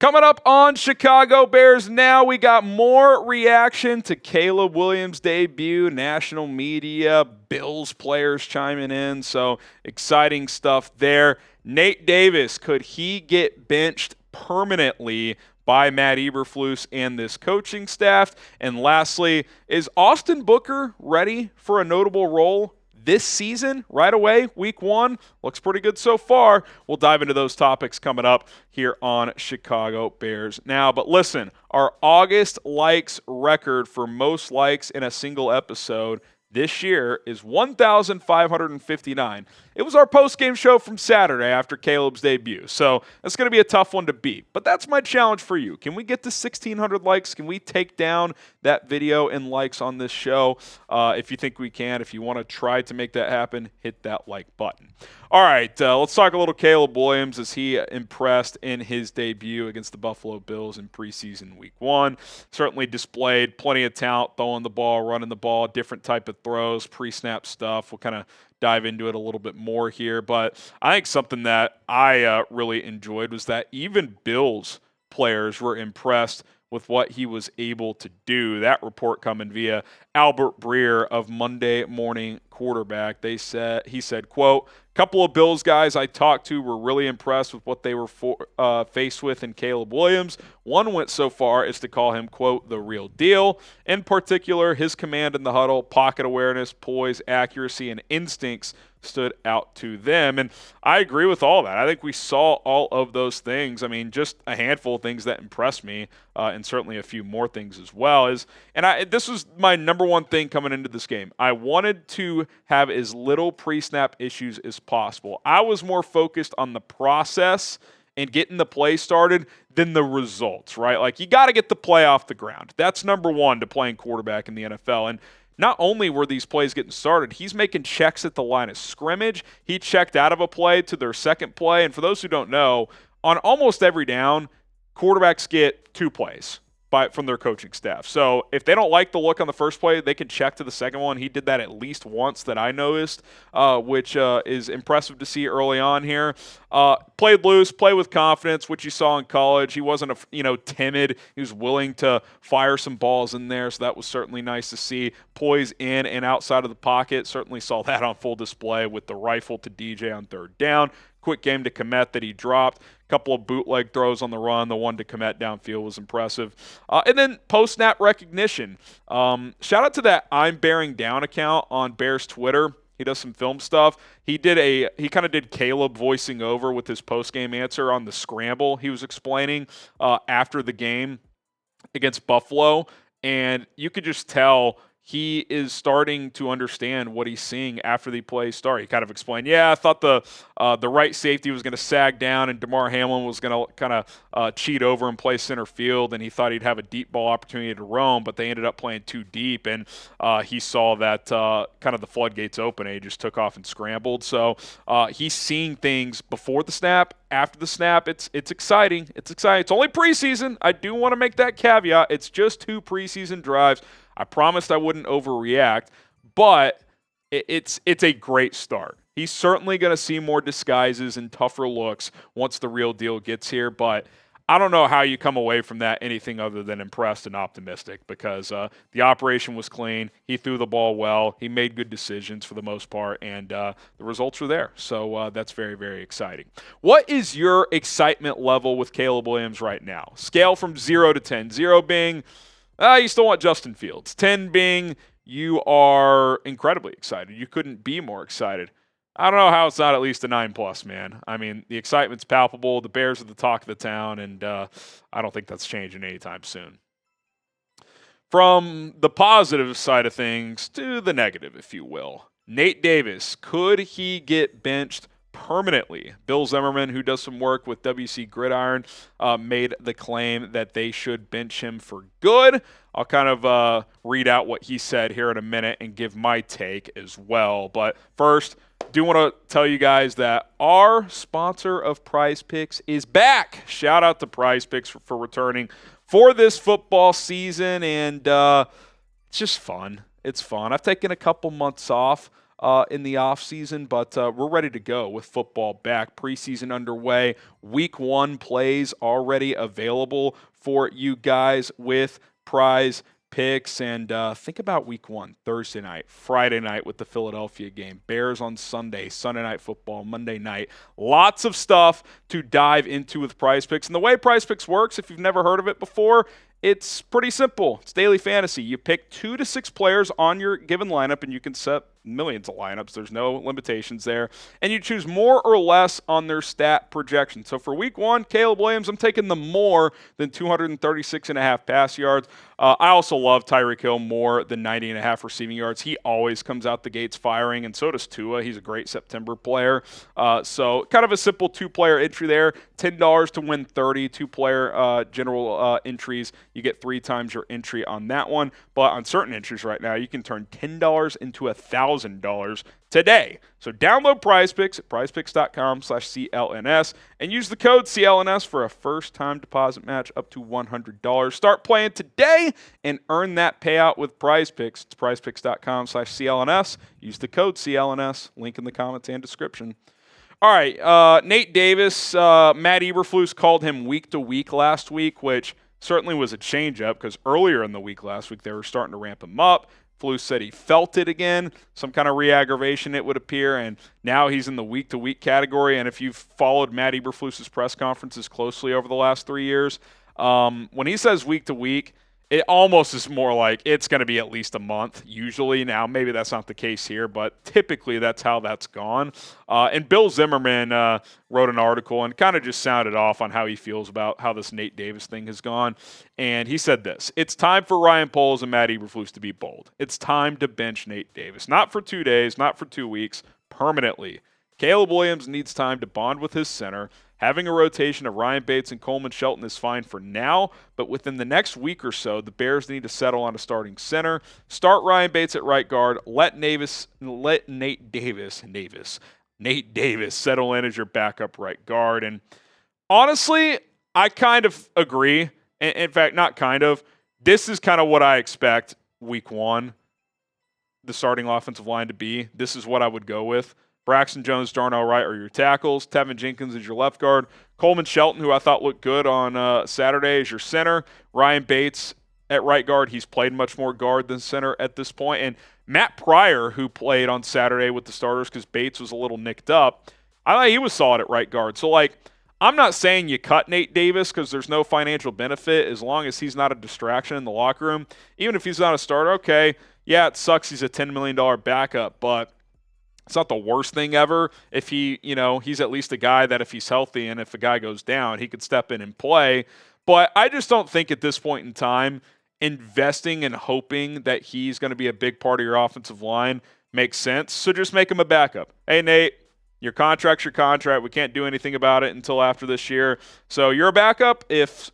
Coming up on Chicago Bears Now, we got more reaction to Caleb Williams' debut, national media, Bills players chiming in, so exciting stuff there. Nate Davis, could he get benched permanently by Matt Eberflus and this coaching staff? And lastly, is Austin Booker ready for a notable role this season right away? Week 1 looks pretty good so far. We'll dive into those topics coming up here on Chicago Bears Now. But listen, our August likes record for most likes in a single episode this year is 1,559. It was our post-game show from Saturday after Caleb's debut, so that's going to be a tough one to beat. But that's my challenge for you. Can we get to 1,600 likes? Can we take down that video in likes on this show? If you think we can, if you want to try to make that happen, hit that like button. All right, let's talk a little Caleb Williams as he impressed in his debut against the Buffalo Bills in preseason week 1. Certainly displayed plenty of talent, throwing the ball, running the ball, different type of throws, pre-snap stuff. We'll kind of dive into it a little bit more here, but I think something that I really enjoyed was that even Bills players were impressed with what he was able to do. That report coming via Albert Breer of Monday Morning Quarterback. He said, quote, "Couple of Bills guys I talked to were really impressed with what they were faced with in Caleb Williams. One went so far as to call him, quote, the real deal. In particular, his command in the huddle, pocket awareness, poise, accuracy, and instincts stood out to them." And I agree with all that. I think we saw all of those things. I mean, just a handful of things that impressed me, and certainly a few more things as well. This was my number one thing coming into this game. I wanted to have as little pre-snap issues as possible. I was more focused on the process and getting the play started than the results, right? Like, you got to get the play off the ground. That's number one to playing quarterback in the NFL. And not only were these plays getting started, he's making checks at the line of scrimmage. He checked out of a play to their second play. And for those who don't know, on almost every down, quarterbacks get 2 plays from their coaching staff. So if they don't like the look on the first play, they can check to the second one. He did that at least once that I noticed, which is impressive to see early on here. Played loose, played with confidence, which you saw in college. He wasn't timid. He was willing to fire some balls in there, so that was certainly nice to see. Poise in and outside of the pocket, certainly saw that on full display with the rifle to DJ on third down. Quick game to Komet that he dropped. Couple of bootleg throws on the run. The one to Komet downfield was impressive. And then post-snap recognition. Shout out to that I'm Bearing Down account on Bears Twitter. He does some film stuff. He kind of did Caleb voicing over with his post-game answer on the scramble he was explaining after the game against Buffalo. And you could just tell he is starting to understand what he's seeing after the play start. He kind of explained, I thought the right safety was going to sag down and DeMar Hamlin was going to kind of cheat over and play center field, and he thought he'd have a deep ball opportunity to roam, but they ended up playing too deep, and he saw that kind of the floodgates open, and he just took off and scrambled. So he's seeing things before the snap, after the snap. It's exciting. It's exciting. It's only preseason. I do want to make that caveat. It's just 2 preseason drives. I promised I wouldn't overreact, but it's a great start. He's certainly going to see more disguises and tougher looks once the real deal gets here, but I don't know how you come away from that anything other than impressed and optimistic, because the operation was clean. He threw the ball well. He made good decisions for the most part, and the results were there. So that's very, very exciting. What is your excitement level with Caleb Williams right now? Scale from 0 to 10. 0 being you still want Justin Fields. 10 being you are incredibly excited. You couldn't be more excited. I don't know how it's not at least a 9+, man. I mean, the excitement's palpable. The Bears are the talk of the town, and I don't think that's changing anytime soon. From the positive side of things to the negative, if you will. Nate Davis, could he get benched permanently? Bill Zimmerman, who does some work with WC Gridiron, made the claim that they should bench him for good. I'll kind of read out what he said here in a minute and give my take as well. But first, do want to tell you guys that our sponsor of Prize Picks is back. Shout out to Prize Picks for returning for this football season, and it's just fun. It's fun. I've taken a couple months off in the offseason, but we're ready to go with football back. Preseason underway. Week 1 plays already available for you guys with prize picks. And think about week 1, Thursday night, Friday night with the Philadelphia game, Bears on Sunday, Sunday Night Football, Monday night. Lots of stuff to dive into with prize picks. And the way prize picks works, if you've never heard of it before, it's pretty simple. It's daily fantasy. You pick 2 to 6 players on your given lineup, and you can set millions of lineups. There's no limitations there. And you choose more or less on their stat projection. So for week 1, Caleb Williams, I'm taking the more than 236.5 pass yards. I also love Tyreek Hill more than 90.5 receiving yards. He always comes out the gates firing, and so does Tua. He's a great September player. So kind of a simple 2-player entry there. $10 to win 30. 2-player general entries. You get 3 times your entry on that one. But on certain entries right now, you can turn $10 into $1,000 today. So download PrizePicks at prizepicks.com/CLNS and use the code CLNS for a first-time deposit match up to $100. Start playing today and earn that payout with PrizePicks. It's prizepicks.com/CLNS. Use the code CLNS. Link in the comments and description. All right, Nate Davis, Matt Eberflus called him week to week last week, which certainly was a change-up because earlier in the week last week they were starting to ramp him up. Flus said he felt it again, some kind of re-aggravation it would appear, and now he's in the week-to-week category. And if you've followed Matt Eberflus's press conferences closely over the last 3 years, when he says week-to-week, it almost is more like it's going to be at least a month usually. Now, maybe that's not the case here, but typically that's how that's gone. And Bill Zimmerman wrote an article and kind of just sounded off on how he feels about how this Nate Davis thing has gone. And he said this: it's time for Ryan Poles and Matt Eberflus to be bold. It's time to bench Nate Davis. Not for 2 days, not for 2 weeks, permanently. Caleb Williams needs time to bond with his center. Having a rotation of Ryan Bates and Coleman Shelton is fine for now, but within the next week or so, the Bears need to settle on a starting center. Start Ryan Bates at right guard. Let Nate Davis settle in as your backup right guard. And honestly, I kind of agree. In fact, not kind of. This is kind of what I expect week 1, the starting offensive line to be. This is what I would go with. Braxton Jones, Darnell Wright are your tackles. Tevin Jenkins is your left guard. Coleman Shelton, who I thought looked good on Saturday, is your center. Ryan Bates at right guard. He's played much more guard than center at this point. And Matt Pryor, who played on Saturday with the starters because Bates was a little nicked up, I thought he was solid at right guard. So, I'm not saying you cut Nate Davis because there's no financial benefit as long as he's not a distraction in the locker room. Even if he's not a starter, okay, yeah, it sucks he's a $10 million backup, but it's not the worst thing ever if he's at least a guy that if he's healthy and if a guy goes down, he could step in and play. But I just don't think at this point in time, investing and hoping that he's going to be a big part of your offensive line makes sense. So just make him a backup. Hey, Nate, your contract's your contract. We can't do anything about it until after this year. So you're a backup. If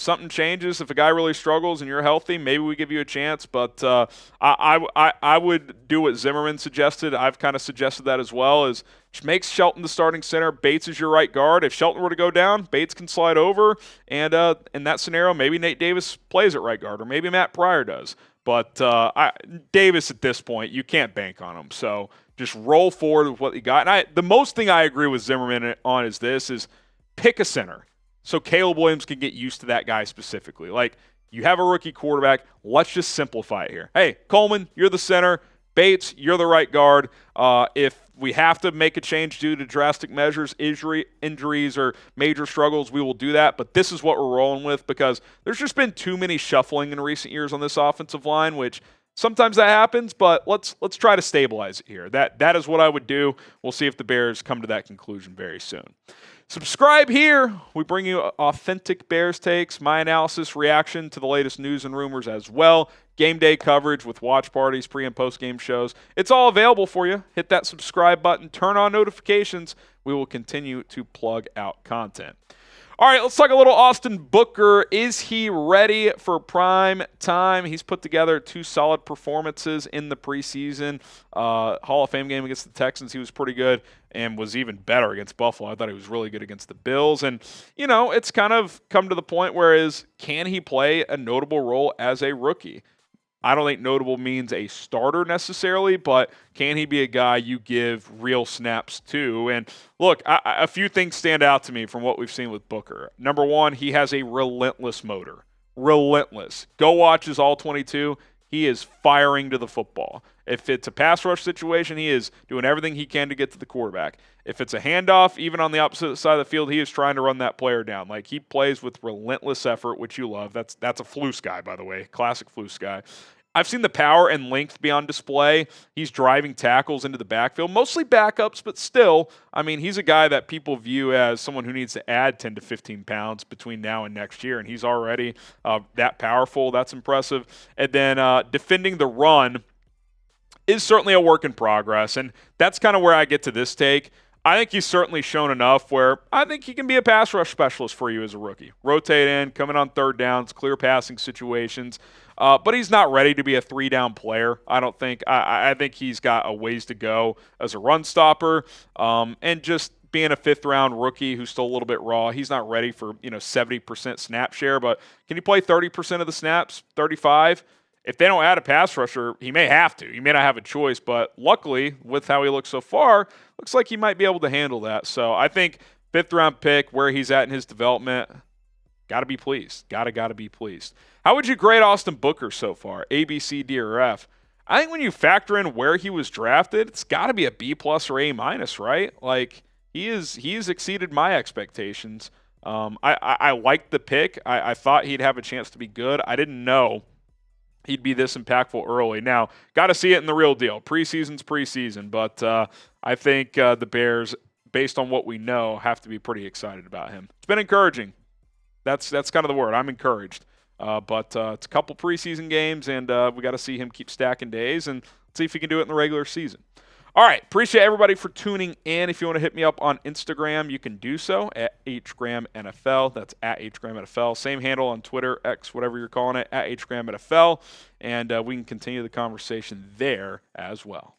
something changes, if a guy really struggles and you're healthy, maybe we give you a chance. But I would do what Zimmerman suggested. I've kind of suggested that as well, is just make Shelton the starting center. Bates is your right guard. If Shelton were to go down, Bates can slide over. And in that scenario, maybe Nate Davis plays at right guard, or maybe Matt Pryor does. But Davis at this point, you can't bank on him. So just roll forward with what you got. And the most thing I agree with Zimmerman on is pick a center. So Caleb Williams can get used to that guy specifically. You have a rookie quarterback. Let's just simplify it here. Hey, Coleman, you're the center. Bates, you're the right guard. If we have to make a change due to drastic measures, injuries, or major struggles, we will do that. But this is what we're rolling with because there's just been too many shuffling in recent years on this offensive line, which sometimes that happens, but let's try to stabilize it here. That is what I would do. We'll see if the Bears come to that conclusion very soon. Subscribe here. We bring you authentic Bears takes, my analysis, reaction to the latest news and rumors as well. Game day coverage with watch parties, pre- and post-game shows. It's all available for you. Hit that subscribe button. Turn on notifications. We will continue to plug out content. All right, let's talk a little Austin Booker. Is he ready for prime time? He's put together 2 solid performances in the preseason. Hall of Fame game against the Texans, he was pretty good and was even better against Buffalo. I thought he was really good against the Bills. And, it's kind of come to the point where can he play a notable role as a rookie? I don't think notable means a starter necessarily, but can he be a guy you give real snaps to? And look, a few things stand out to me from what we've seen with Booker. Number one, he has a relentless motor. Relentless. Go watch his All-22. He is firing to the football. If it's a pass rush situation, he is doing everything he can to get to the quarterback. If it's a handoff, even on the opposite side of the field, he is trying to run that player down. Like, he plays with relentless effort, which you love. That's a Flus guy, by the way. Classic Flus guy. I've seen the power and length be on display. He's driving tackles into the backfield, mostly backups, but still, I mean, he's a guy that people view as someone who needs to add 10 to 15 pounds between now and next year, and he's already that powerful. That's impressive. And then defending the run is certainly a work in progress, and that's kind of where I get to this take. I think he's certainly shown enough where I think he can be a pass rush specialist for you as a rookie. Rotate in, coming on third downs, clear passing situations. But he's not ready to be a three-down player, I don't think. I think he's got a ways to go as a run stopper. And just being a fifth-round rookie who's still a little bit raw, he's not ready for 70% snap share. But can he play 30% of the snaps, 35%? If they don't add a pass rusher, he may have to. He may not have a choice. But luckily, with how he looks so far, looks like he might be able to handle that. So I think fifth-round pick, where he's at in his development, got to be pleased. Got to be pleased. How would you grade Austin Booker so far? A, B, C, D, or F? I think when you factor in where he was drafted, it's got to be a B+ or A-, right? Like, he's exceeded my expectations. I liked the pick. I thought he'd have a chance to be good. I didn't know he'd be this impactful early. Now, got to see it in the real deal. Preseason's preseason, but I think the Bears, based on what we know, have to be pretty excited about him. It's been encouraging. That's kind of the word. I'm encouraged. But it's a couple preseason games, and we got to see him keep stacking days and see if he can do it in the regular season. All right, appreciate everybody for tuning in. If you want to hit me up on Instagram, you can do so at HGramNFL. That's at HGramNFL. Same handle on Twitter, X, whatever you're calling it, at HGramNFL. And we can continue the conversation there as well.